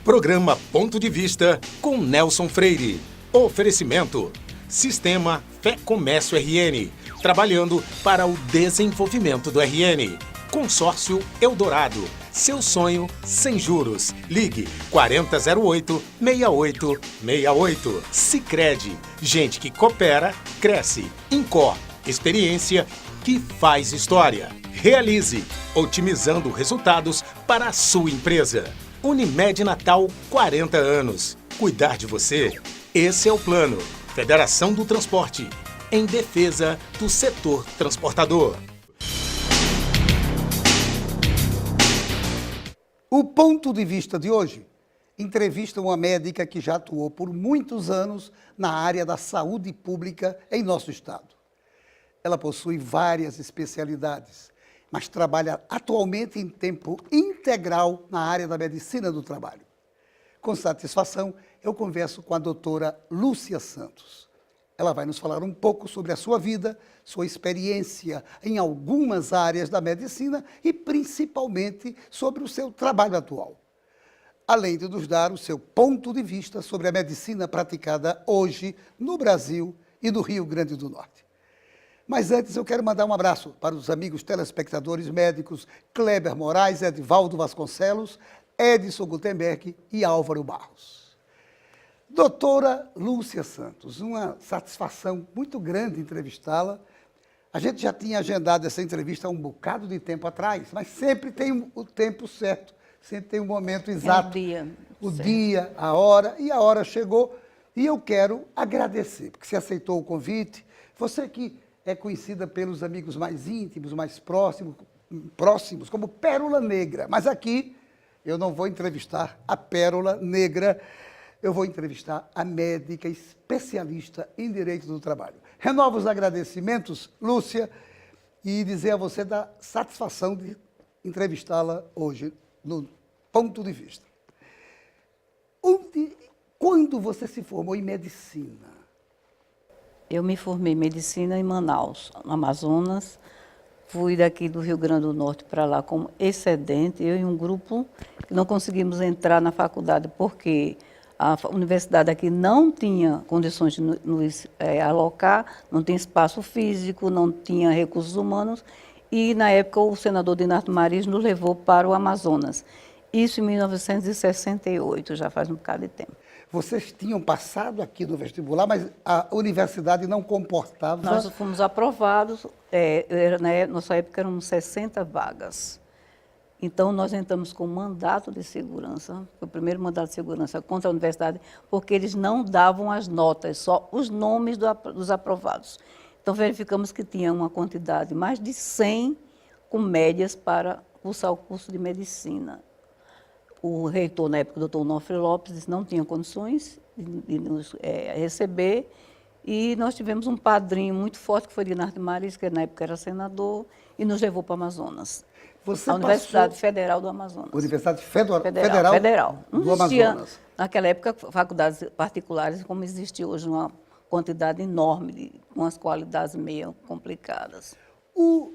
Programa Ponto de Vista com Nelson Freire. Oferecimento: Sistema Fé Comércio RN, trabalhando para o desenvolvimento do RN. Consórcio Eldorado, seu sonho sem juros. Ligue 4008-6868. Sicredi, gente que coopera, cresce. Incor, experiência que faz história. Realize, otimizando resultados para a sua empresa. Unimed Natal, 40 anos. Cuidar de você? Esse é o plano. Federação do Transporte, em defesa do setor transportador. O ponto de vista de hoje entrevista uma médica que já atuou por muitos anos na área da saúde pública em nosso estado. Ela possui várias especialidades, mas trabalha atualmente em tempo integral na área da medicina do trabalho. Com satisfação, eu converso com a doutora Lúcia Santos. Ela vai nos falar um pouco sobre a sua vida, sua experiência em algumas áreas da medicina e principalmente sobre o seu trabalho atual. Além de nos dar o seu ponto de vista sobre a medicina praticada hoje no Brasil e no Rio Grande do Norte. Mas antes eu quero mandar um abraço para os amigos telespectadores médicos Kleber Moraes, Edivaldo Vasconcelos, Edson Gutenberg e Álvaro Barros. Doutora Lúcia Santos, uma satisfação muito grande entrevistá-la. A gente já tinha agendado essa entrevista há um bocado de tempo atrás, mas sempre tem o tempo certo, sempre tem um momento exato. O dia, a hora, e a hora chegou. E eu quero agradecer, porque você aceitou o convite. Você que é conhecida pelos amigos mais íntimos, mais próximos, como Pérola Negra. Mas aqui eu não vou entrevistar a Pérola Negra, eu vou entrevistar a médica especialista em direito do trabalho. Renovo os agradecimentos, Lúcia, e dizer a você da satisfação de entrevistá-la hoje no ponto de vista. Quando você se formou em medicina? Eu me formei em medicina em Manaus, no Amazonas. Fui daqui do Rio Grande do Norte para lá como excedente, eu e um grupo que não conseguimos entrar na faculdade porque a universidade aqui não tinha condições de nos alocar, não tinha espaço físico, não tinha recursos humanos, e na época o senador Dinardo Mariz nos levou para o Amazonas. Isso em 1968, já faz um bocado de tempo. Vocês tinham passado aqui no vestibular, mas a universidade não comportava... Nós fomos aprovados, na nossa época eram 60 vagas. Então, nós entramos com mandato de segurança, o primeiro mandato de segurança contra a universidade, porque eles não davam as notas, só os nomes dos aprovados. Então, verificamos que tinha uma quantidade, mais de 100 com médias para cursar o curso de medicina. O reitor, na época, o doutor Onofre Lopes, disse que não tinha condições de nos receber, e nós tivemos um padrinho muito forte, que foi Dinardo Mariz, que na época era senador, e nos levou para o Amazonas. A Universidade Federal do Amazonas. Universidade Federal Não do existia, Amazonas. naquela época, faculdades particulares, como existe hoje, uma quantidade enorme, com as qualidades meio complicadas. O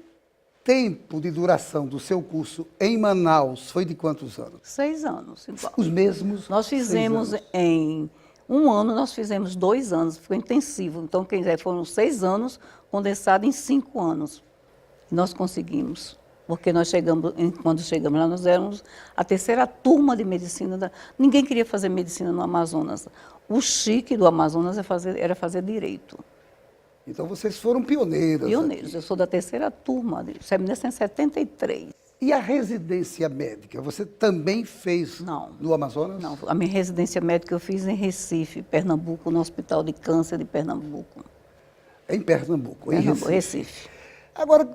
tempo de duração do seu curso em Manaus foi de quantos anos? 6 anos. Igual. Os mesmos? Nós fizemos em um ano, nós fizemos 2 anos, ficou intensivo. Então, quem quiser, foram 6 anos, condensado em 5 anos. Nós conseguimos. Porque nós quando chegamos lá, nós éramos a terceira turma de medicina. Ninguém queria fazer medicina no Amazonas. O chique do Amazonas era fazer direito. Então, vocês foram pioneiras. Pioneiros. Aqui. Eu sou da terceira turma, terminei em 73. E a residência médica, você também fez no Amazonas? Não, a minha residência médica eu fiz em Recife, Pernambuco, no Hospital de Câncer de Pernambuco. Em Pernambuco, em Recife. Agora,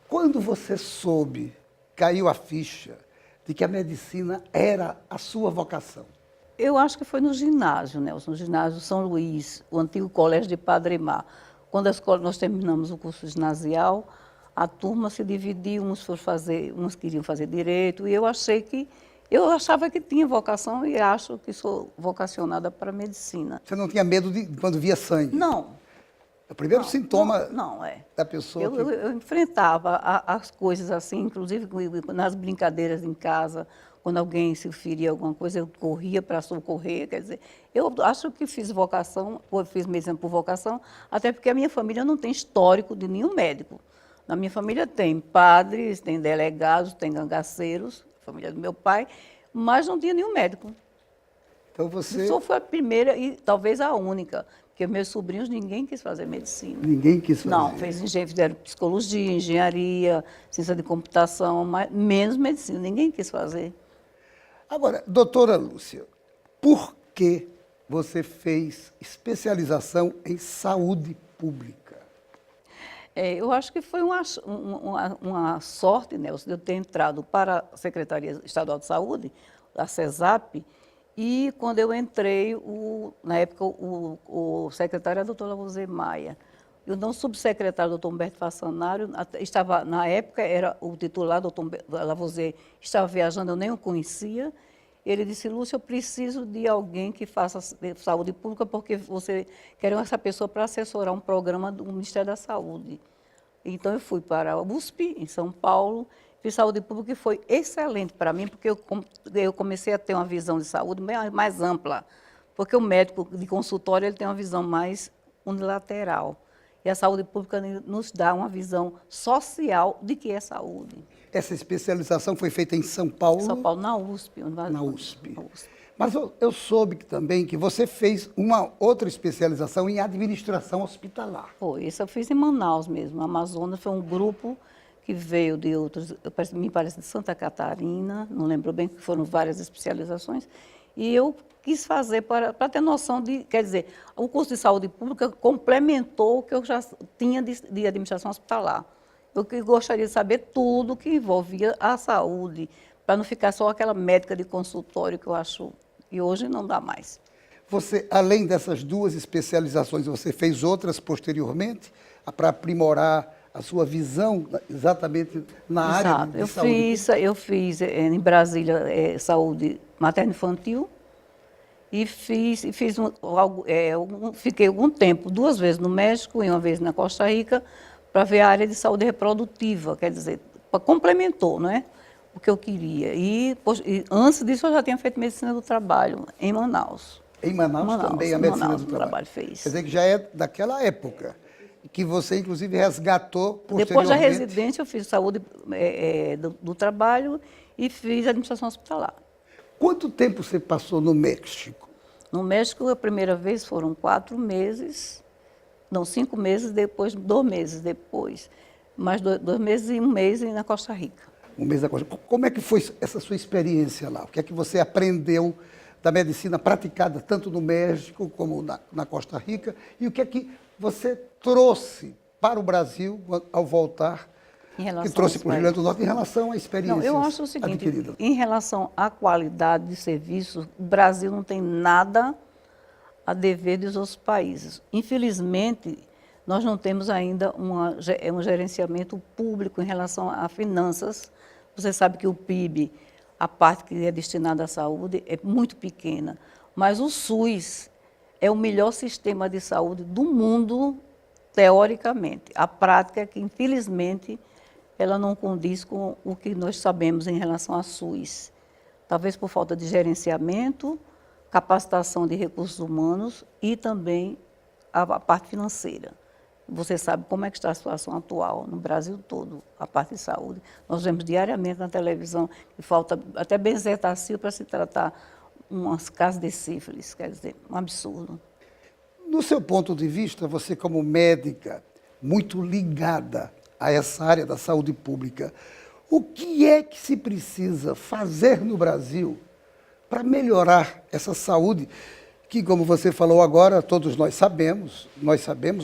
quando você soube, caiu a ficha de que a medicina era a sua vocação? Eu acho que foi no ginásio, Nelson, no ginásio São Luís, o antigo colégio de Padre Mar. Quando nós terminamos o curso ginasial, a turma se dividiu, uns queriam fazer direito, e eu achava que tinha vocação e acho que sou vocacionada para a medicina. Você não tinha medo de quando via sangue? Não. O primeiro sintoma da pessoa... Eu enfrentava as coisas assim, inclusive nas brincadeiras em casa, quando alguém se feria alguma coisa, eu corria para socorrer, quer dizer, eu acho que fiz vocação, ou fiz medicina por vocação, até porque a minha família não tem histórico de nenhum médico. Na minha família tem padres, tem delegados, tem cangaceiros, família do meu pai, mas não tinha nenhum médico. Então você... Só foi a primeira e talvez a única, porque meus sobrinhos ninguém quis fazer medicina. Ninguém quis fazer. Não, fizeram psicologia, engenharia, ciência de computação, mas menos medicina, ninguém quis fazer. Agora, doutora Lúcia, por que você fez especialização em saúde pública? Eu acho que foi uma sorte, Nelson, de eu ter entrado para a Secretaria Estadual de Saúde, a CESAP, e quando eu entrei, na época, o secretário era o doutor Lavoisier Maia. E o não subsecretário, doutor Humberto Fassanário, estava, na época, era o titular, doutor Lavoisier, estava viajando, eu nem o conhecia. Ele disse, Lúcia, eu preciso de alguém que faça saúde pública, porque você quer essa pessoa para assessorar um programa do Ministério da Saúde. Então, eu fui para a USP, em São Paulo, fiz saúde pública e foi excelente para mim, porque eu comecei a ter uma visão de saúde mais ampla, porque o médico de consultório ele tem uma visão mais unilateral. E a saúde pública nos dá uma visão social de que é saúde. Essa especialização foi feita em São Paulo? São Paulo, na USP. Na USP. Mas eu soube também que você fez uma outra especialização em administração hospitalar. Foi, isso eu fiz em Manaus mesmo. A Amazonas foi um grupo que veio de outros, me parece de Santa Catarina, não lembro bem, que foram várias especializações. E eu quis fazer para ter noção de, quer dizer, o curso de saúde pública complementou o que eu já tinha de administração hospitalar. Eu gostaria de saber tudo que envolvia a saúde, para não ficar só aquela médica de consultório que eu acho que hoje não dá mais. Você, além dessas duas especializações, você fez outras posteriormente para aprimorar a sua visão exatamente na área de saúde? Eu fiz em Brasília saúde materno-infantil e fiquei algum tempo, 2 vezes no México e 1 vez na Costa Rica, para ver a área de saúde reprodutiva, quer dizer, complementou, não é? O que eu queria. E antes disso eu já tinha feito medicina do trabalho em Manaus. Em Manaus também a medicina do trabalho fez. Quer dizer que já é daquela época, que você inclusive resgatou posteriormente. Depois da residência eu fiz saúde do trabalho e fiz administração hospitalar. Quanto tempo você passou no México? No México, a primeira vez foram 4 meses, não, 5 meses depois, 2 meses depois, mais 2 meses e 1 mês na Costa Rica. 1 mês na Costa Rica. Como é que foi essa sua experiência lá? O que é que você aprendeu da medicina praticada tanto no México como na Costa Rica? E o que é que você trouxe para o Brasil ao voltar, que trouxe para o Rio Grande do Norte em relação à experiência adquirida? Eu acho o seguinte, em relação à qualidade de serviço, o Brasil não tem nada a dever dos outros países. Infelizmente, nós não temos ainda um gerenciamento público em relação a finanças. Você sabe que o PIB, a parte que é destinada à saúde, é muito pequena. Mas o SUS é o melhor sistema de saúde do mundo, teoricamente. A prática é que, infelizmente, ela não condiz com o que nós sabemos em relação ao SUS. Talvez por falta de gerenciamento, capacitação de recursos humanos e também a parte financeira. Você sabe como é que está a situação atual no Brasil todo, a parte de saúde. Nós vemos diariamente na televisão que falta até benzetacil para se tratar umas casos de sífilis, quer dizer, um absurdo. No seu ponto de vista, você como médica, muito ligada a essa área da saúde pública, o que é que se precisa fazer no Brasil para melhorar essa saúde que, como você falou agora, todos nós sabemos,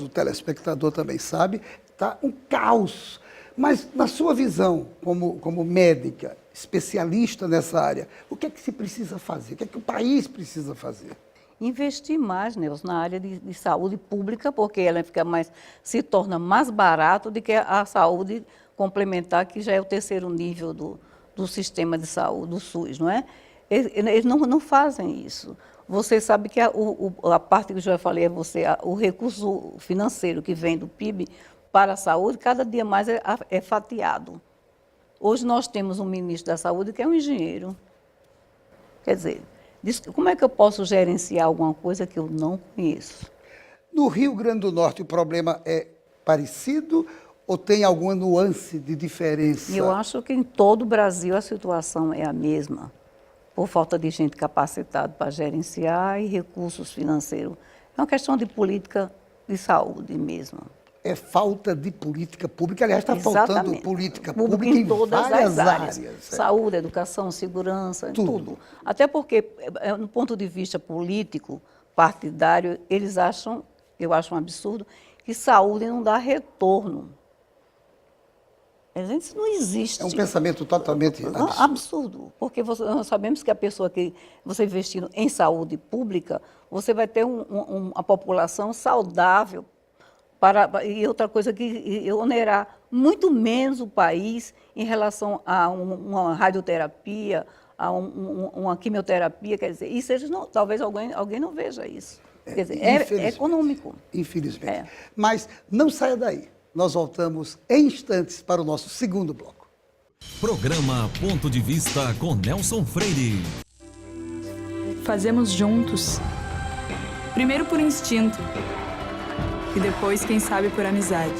o telespectador também sabe, está um caos. Mas, na sua visão, como médica, especialista nessa área, o que é que se precisa fazer? O que é que o país precisa fazer? Investir mais, Nelson, na área de saúde pública, porque ela se torna mais barato do que a saúde complementar, que já é o 3º nível do sistema de saúde, do SUS, não é? Eles não fazem isso. Você sabe que a parte que eu já falei o recurso financeiro que vem do PIB para a saúde, cada dia mais é fatiado. Hoje nós temos um ministro da Saúde que é um engenheiro. Quer dizer, como é que eu posso gerenciar alguma coisa que eu não conheço? No Rio Grande do Norte, o problema é parecido ou tem alguma nuance de diferença? Eu acho que em todo o Brasil a situação é a mesma, por falta de gente capacitada para gerenciar e recursos financeiros. É uma questão de política de saúde mesmo. É falta de política pública. Aliás, está faltando política pública em todas várias as áreas. áreas. Saúde, educação, segurança, Tudo. tudo. Até porque, no ponto de vista político, partidário, eles acham, eu acho um absurdo, que saúde não dá retorno. Isso não existe. É um pensamento totalmente absurdo. Absurdo, porque nós sabemos que a pessoa que você investindo em saúde pública, você vai ter uma população saudável e outra coisa que onerar muito menos o país em relação a uma radioterapia, a uma quimioterapia, quer dizer, isso talvez alguém não veja isso. Quer dizer, é econômico. Infelizmente. É. Mas não saia daí. Nós voltamos em instantes para o nosso segundo bloco. Programa Ponto de Vista com Nelson Freire. Fazemos juntos. Primeiro por instinto. E depois, quem sabe, por amizade.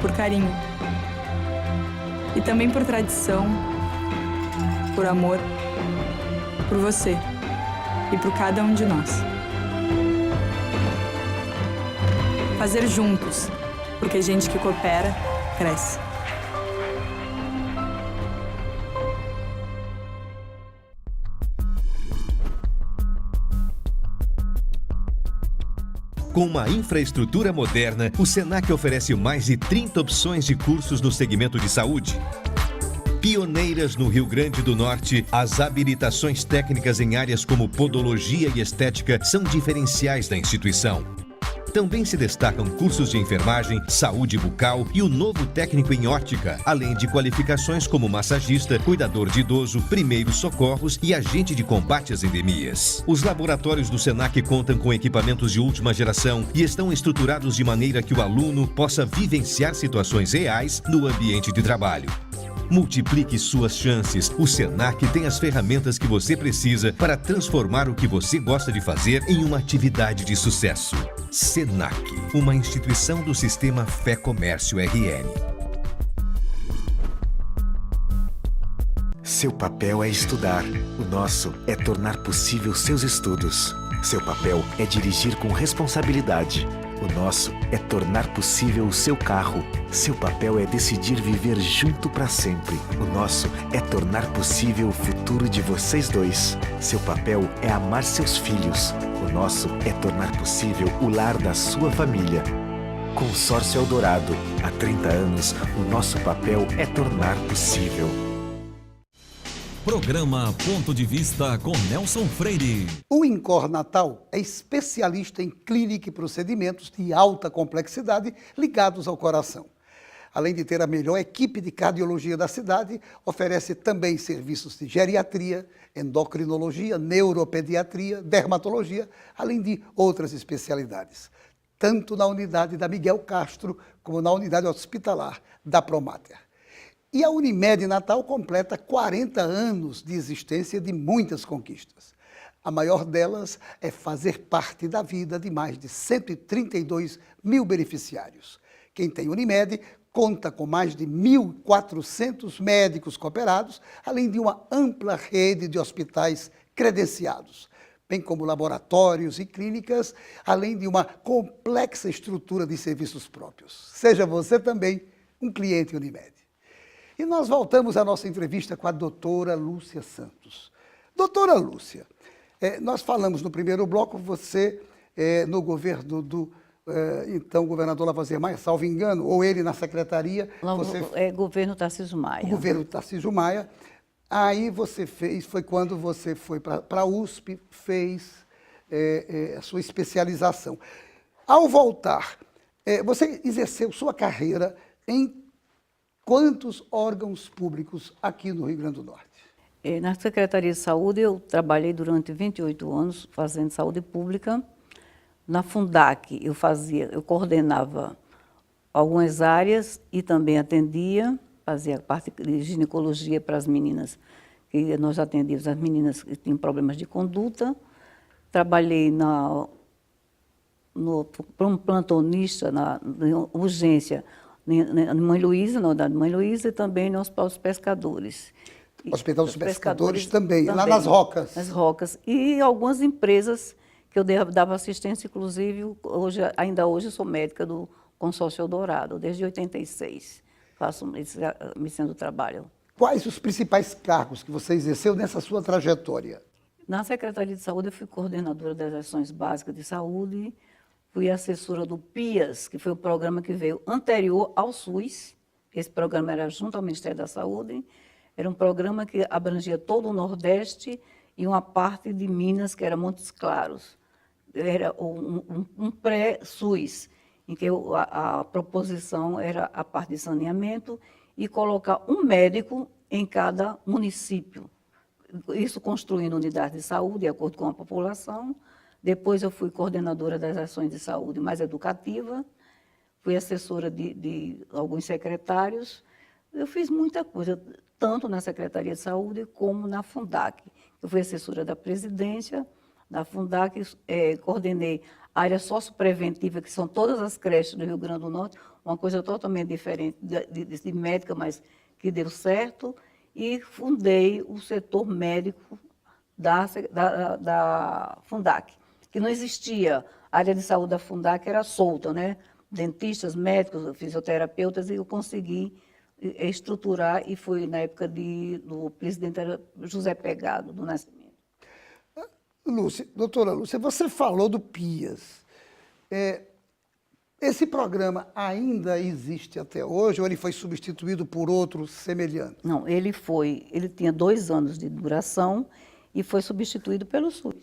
Por carinho. E também por tradição. Por amor. Por você. E por cada um de nós. Fazer juntos. Porque gente que coopera, cresce. Com uma infraestrutura moderna, o Senac oferece mais de 30 opções de cursos no segmento de saúde. Pioneiras no Rio Grande do Norte, as habilitações técnicas em áreas como podologia e estética são diferenciais da instituição. Também se destacam cursos de enfermagem, saúde bucal e o novo técnico em ótica, além de qualificações como massagista, cuidador de idoso, primeiros socorros e agente de combate às endemias. Os laboratórios do Senac contam com equipamentos de última geração e estão estruturados de maneira que o aluno possa vivenciar situações reais no ambiente de trabalho. Multiplique suas chances. O Senac tem as ferramentas que você precisa para transformar o que você gosta de fazer em uma atividade de sucesso. Senac, uma instituição do Sistema Fé Comércio RN. Seu papel é estudar. O nosso é tornar possível seus estudos. Seu papel é dirigir com responsabilidade. O nosso é tornar possível o seu carro. Seu papel é decidir viver junto para sempre. O nosso é tornar possível o futuro de vocês dois. Seu papel é amar seus filhos. O nosso é tornar possível o lar da sua família. Consórcio Eldorado. Há 30 anos, o nosso papel é tornar possível. Programa Ponto de Vista com Nelson Freire. O INCOR Natal é especialista em clínica e procedimentos de alta complexidade ligados ao coração. Além de ter a melhor equipe de cardiologia da cidade, oferece também serviços de geriatria, endocrinologia, neuropediatria, dermatologia, além de outras especialidades, tanto na unidade da Miguel Castro como na unidade hospitalar da Promater. E a Unimed Natal completa 40 anos de existência de muitas conquistas. A maior delas é fazer parte da vida de mais de 132 mil beneficiários. Quem tem Unimed conta com mais de 1.400 médicos cooperados, além de uma ampla rede de hospitais credenciados, bem como laboratórios e clínicas, além de uma complexa estrutura de serviços próprios. Seja você também um cliente Unimed. E nós voltamos à nossa entrevista com a doutora Lúcia Santos. Doutora Lúcia, nós falamos no primeiro bloco, você no governo do então governador Lavoisier Maia, salvo engano, ou ele na secretaria. Governo Tarcísio Maia. O governo Tarcísio Maia. Aí você fez, foi quando você foi para a USP, fez a sua especialização. Ao voltar, você exerceu sua carreira em quantos órgãos públicos aqui no Rio Grande do Norte? Na Secretaria de Saúde, eu trabalhei durante 28 anos fazendo saúde pública. Na Fundac, eu coordenava algumas áreas e também atendia, fazia parte de ginecologia para as meninas que nós atendíamos as meninas que tinham problemas de conduta. Trabalhei para um plantonista na urgência na Mãe Luísa, na unidade de Mãe Luísa, e também no Hospital dos Pescadores. Hospital dos Os Pescadores também, lá nas Rocas. Nas Rocas. E algumas empresas que eu dava assistência, inclusive, ainda hoje eu sou médica do Consórcio Eldorado, desde 86. Faço medicina do trabalho. Quais os principais cargos que você exerceu nessa sua trajetória? Na Secretaria de Saúde, eu fui coordenadora das ações básicas de saúde, fui assessora do PIAS, que foi o programa que veio anterior ao SUS. Esse programa era junto ao Ministério da Saúde. Era um programa que abrangia todo o Nordeste e uma parte de Minas, que era Montes Claros. Era um pré-SUS, em que a proposição era a parte de saneamento e colocar um médico em cada município. Isso construindo unidades de saúde, de acordo com a população. Depois eu fui coordenadora das ações de saúde mais educativa, fui assessora de alguns secretários. Eu fiz muita coisa, tanto na Secretaria de Saúde como na Fundac. Eu fui assessora da presidência da Fundac, coordenei a área sociopreventiva, que são todas as creches do Rio Grande do Norte, uma coisa totalmente diferente de médica, mas que deu certo, e fundei o setor médico da Fundac, que não existia. A área de saúde da Fundac era solta, né? Dentistas, médicos, fisioterapeutas, e eu consegui estruturar, e foi na época do presidente era José Pegado, do Nascimento. Doutora Lúcia, você falou do PIAS. Esse programa ainda existe até hoje ou ele foi substituído por outro semelhante? Não, ele tinha 2 anos de duração e foi substituído pelo SUS.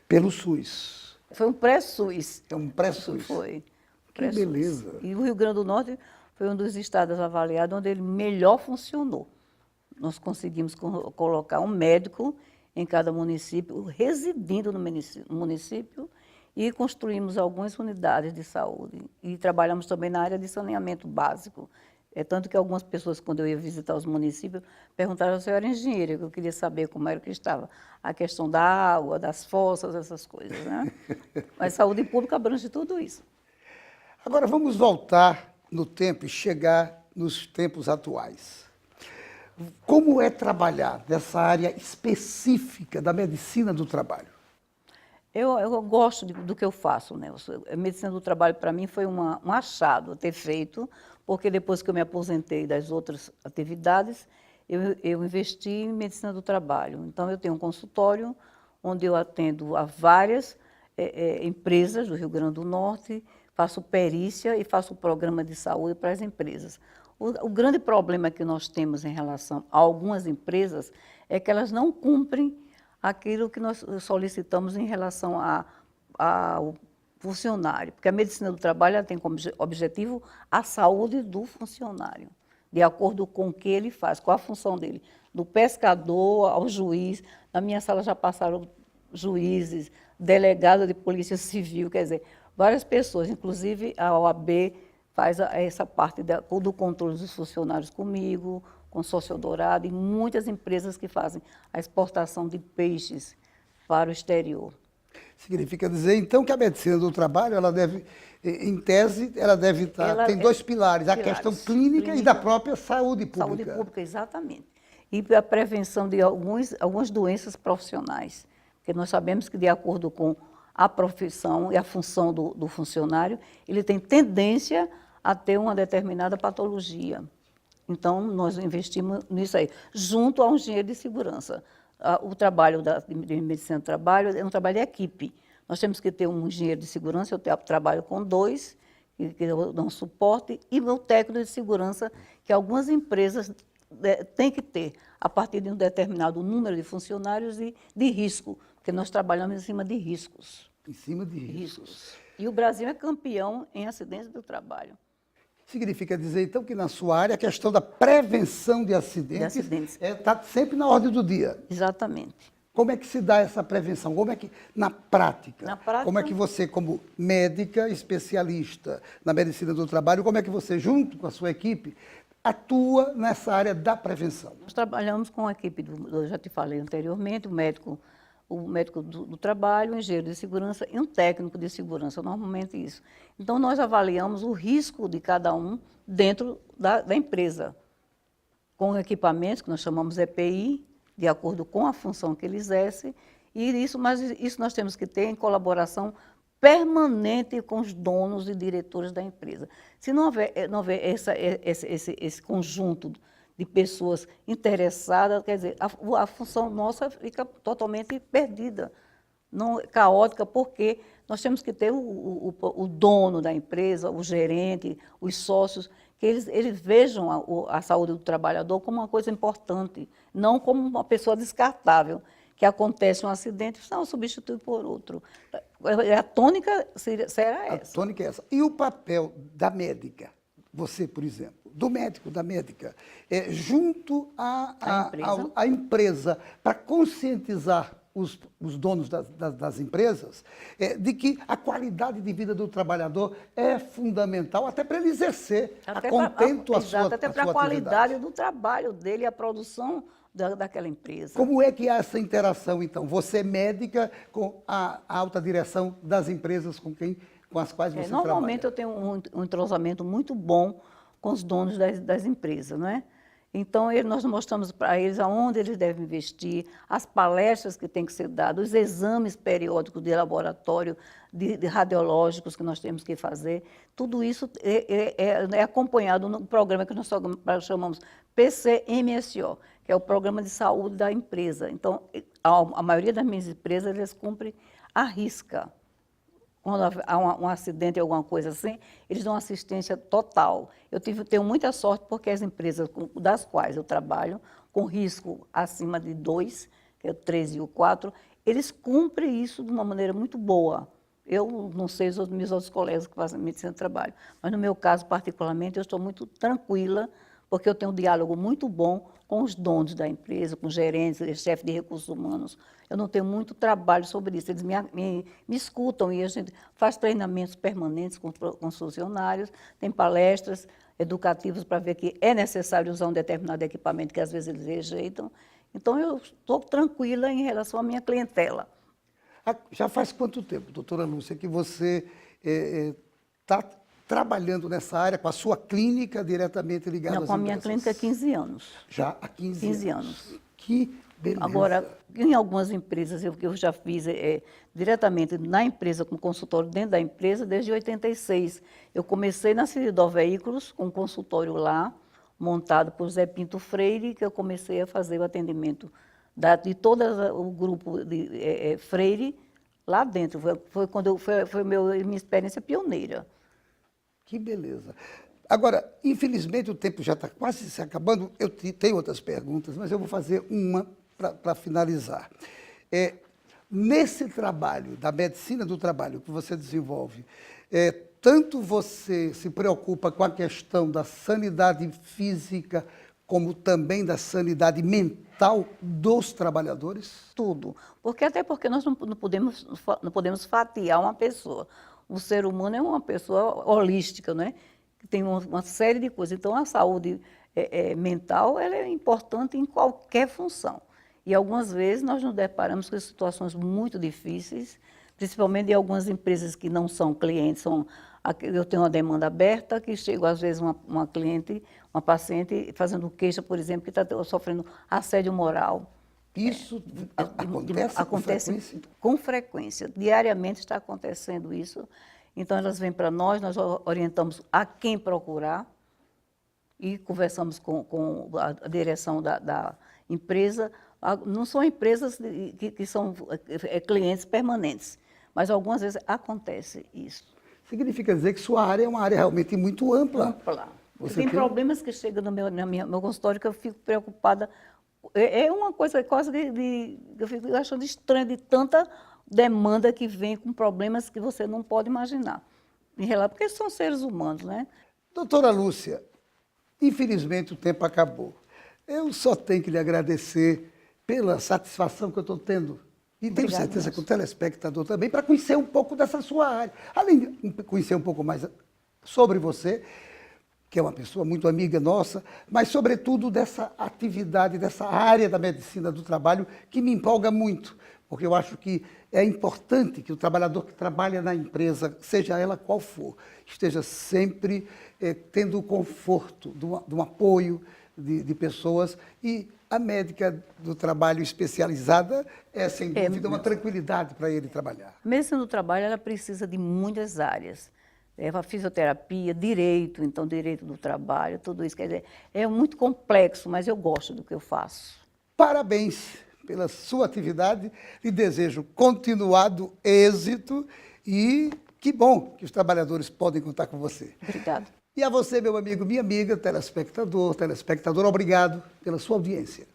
Pelo SUS. Foi um pré-SUS. É um pré-SUS. Foi. Que beleza. E o Rio Grande do Norte foi um dos estados avaliados onde ele melhor funcionou. Nós conseguimos colocar um médico em cada município, residindo no município, e construímos algumas unidades de saúde. E trabalhamos também na área de saneamento básico. Tanto que algumas pessoas, quando eu ia visitar os municípios, perguntaram se eu era engenheira, que eu queria saber como era que estava a questão da água, das fossas, essas coisas, né? Mas saúde pública abrange tudo isso. Agora vamos voltar no tempo e chegar nos tempos atuais. Como é trabalhar nessa área específica da medicina do trabalho? Eu gosto do que eu faço, né? A medicina do trabalho, para mim, foi um achado ter feito, porque depois que eu me aposentei das outras atividades, eu investi em medicina do trabalho. Então, eu tenho um consultório onde eu atendo a várias empresas do Rio Grande do Norte, faço perícia e faço programa de saúde para as empresas. O grande problema que nós temos em relação a algumas empresas é que elas não cumprem aquilo que nós solicitamos em relação ao funcionário, porque a medicina do trabalho ela tem como objetivo a saúde do funcionário, de acordo com o que ele faz, qual a função dele, do pescador ao juiz. Na minha sala já passaram juízes, delegado de polícia civil, quer dizer, várias pessoas, inclusive a OAB faz essa parte do controle dos funcionários comigo, Consórcio Eldorado, e muitas empresas que fazem a exportação de peixes para o exterior. Significa dizer, então, que a medicina do trabalho, ela deve, em tese, ela deve estar, tem 2 pilares, a questão clínica e da própria saúde pública. Saúde pública, exatamente. E a prevenção de algumas doenças profissionais, porque nós sabemos que, de acordo com a profissão e a função do funcionário, ele tem tendência a ter uma determinada patologia. Então, nós investimos nisso aí, junto a um engenheiro de segurança. O trabalho de medicina do trabalho é um trabalho de equipe. Nós temos que ter um engenheiro de segurança, eu trabalho com 2, que dão suporte, e meu técnico de segurança, que algumas empresas têm que ter, a partir de um determinado número de funcionários e de risco, porque nós trabalhamos em cima de riscos. Em cima de riscos. E o Brasil é campeão em acidentes do trabalho. Significa dizer, então, que na sua área a questão da prevenção de acidentes está sempre na ordem do dia. Exatamente. Como é que se dá essa prevenção? Como é que, na prática, como é que você, como médica especialista na medicina do trabalho, como é que você, junto com a sua equipe, atua nessa área da prevenção? Nós trabalhamos com a equipe, eu já te falei anteriormente, o médico do trabalho, o engenheiro de segurança e um técnico de segurança, normalmente isso. Então, nós avaliamos o risco de cada um dentro da empresa, com equipamentos que nós chamamos EPI, de acordo com a função que ele exerce, mas isso nós temos que ter em colaboração permanente com os donos e diretores da empresa. Se não houver esse conjunto de pessoas interessadas, quer dizer, a função nossa fica totalmente perdida, não, caótica, porque nós temos que ter o dono da empresa, o gerente, os sócios, que eles vejam a saúde do trabalhador como uma coisa importante, não como uma pessoa descartável, que acontece um acidente, não substitui por outro. A tônica será essa. A tônica é essa. E o papel da médica, você, por exemplo, do médico, da médica, junto à empresa, para conscientizar os donos das empresas de que a qualidade de vida do trabalhador é fundamental até para ele exercer a contento a sua atividade. Até para a qualidade do trabalho dele, a produção daquela empresa. Como é que é essa interação, então? Você médica com a alta direção das empresas com as quais você trabalha? Normalmente eu tenho um entrosamento muito bom com os donos das empresas, não é? Então, nós mostramos para eles aonde eles devem investir, as palestras que têm que ser dadas, os exames periódicos de laboratório, de radiológicos que nós temos que fazer. Tudo isso é acompanhado no programa que nós chamamos PCMSO, que é o Programa de Saúde da Empresa. Então, a maioria das minhas empresas, eles cumprem à risca. Quando há um acidente, alguma coisa assim, eles dão assistência total. Eu tenho muita sorte porque as empresas das quais eu trabalho, com risco acima de 2, que é o 3 e o 4, eles cumprem isso de uma maneira muito boa. Eu não sei os meus outros colegas que fazem medicina do trabalho, mas no meu caso, particularmente, eu estou muito tranquila, porque eu tenho um diálogo muito bom com os donos da empresa, com os gerentes, chefes de recursos humanos. Eu não tenho muito trabalho sobre isso. Eles me escutam e a gente faz treinamentos permanentes com os funcionários, tem palestras educativas para ver que é necessário usar um determinado equipamento que às vezes eles rejeitam. Então, eu estou tranquila em relação à minha clientela. Já faz quanto tempo, doutora Lúcia, que você está trabalhando nessa área com a sua clínica diretamente ligada às empresas? Com a minha clínica há 15 anos. Já há 15 anos. Que beleza. Agora, em algumas empresas, eu já fiz diretamente na empresa, com consultório dentro da empresa, desde 86. Eu comecei na Ciridó Veículos, com um consultório lá, montado por Zé Pinto Freire, que eu comecei a fazer o atendimento de todo o grupo de Freire lá dentro. Foi minha experiência pioneira. Que beleza. Agora, infelizmente, o tempo já está quase se acabando. Eu tenho outras perguntas, mas eu vou fazer uma para finalizar. Nesse trabalho, da medicina do trabalho que você desenvolve, tanto você se preocupa com a questão da sanidade física, como também da sanidade mental dos trabalhadores? Tudo. Até porque nós não podemos fatiar uma pessoa. O ser humano é uma pessoa holística, né? Que tem uma série de coisas. Então, a saúde mental ela é importante em qualquer função. E algumas vezes nós nos deparamos com situações muito difíceis, principalmente em algumas empresas que não são clientes. Eu tenho uma demanda aberta, que chega às vezes uma cliente, uma paciente, fazendo queixa, por exemplo, que está sofrendo assédio moral. Isso acontece com frequência. Diariamente está acontecendo isso. Então, elas vêm para nós orientamos a quem procurar e conversamos com a direção da empresa. Não são empresas que são clientes permanentes, mas algumas vezes acontece isso. Significa dizer que sua área é uma área realmente muito ampla. Tem problemas que chegam no meu consultório que eu fico preocupada. É uma coisa quase eu fico achando estranho de tanta demanda que vem com problemas que você não pode imaginar. Porque são seres humanos, né? Doutora Lúcia, infelizmente o tempo acabou. Eu só tenho que lhe agradecer pela satisfação que eu estou tendo. E tenho certeza que o telespectador também, para conhecer um pouco dessa sua área. Além de conhecer um pouco mais sobre você, que é uma pessoa muito amiga nossa, mas, sobretudo, dessa atividade, dessa área da medicina do trabalho que me empolga muito, porque eu acho que é importante que o trabalhador que trabalha na empresa, seja ela qual for, esteja sempre tendo o conforto de um apoio de pessoas, e a médica do trabalho especializada é, sem dúvida, uma tranquilidade para ele trabalhar. A medicina do trabalho, ela precisa de muitas áreas. A fisioterapia, direito, então direito do trabalho, tudo isso. Quer dizer, é muito complexo, mas eu gosto do que eu faço. Parabéns pela sua atividade, lhe desejo continuado êxito e que bom que os trabalhadores podem contar com você. Obrigada. E a você, meu amigo, minha amiga, telespectadora, obrigado pela sua audiência.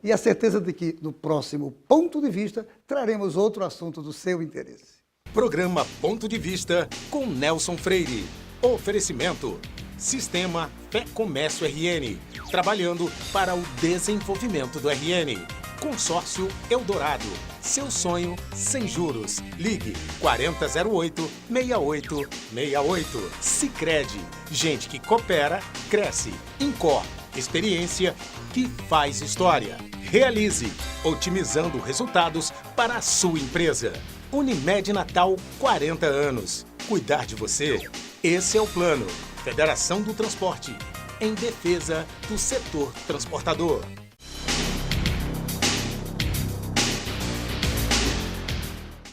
E a certeza de que, no próximo Ponto de Vista, traremos outro assunto do seu interesse. Programa Ponto de Vista com Nelson Freire. Oferecimento: Sistema Fé Comércio RN, trabalhando para o desenvolvimento do RN. Consórcio Eldorado, seu sonho sem juros. Ligue 4008-6868. Sicredi, gente que coopera, cresce. Incor, experiência que faz história. Realize, otimizando resultados para a sua empresa. Unimed Natal, 40 anos. Cuidar de você? Esse é o plano. Federação do Transporte, em defesa do setor transportador.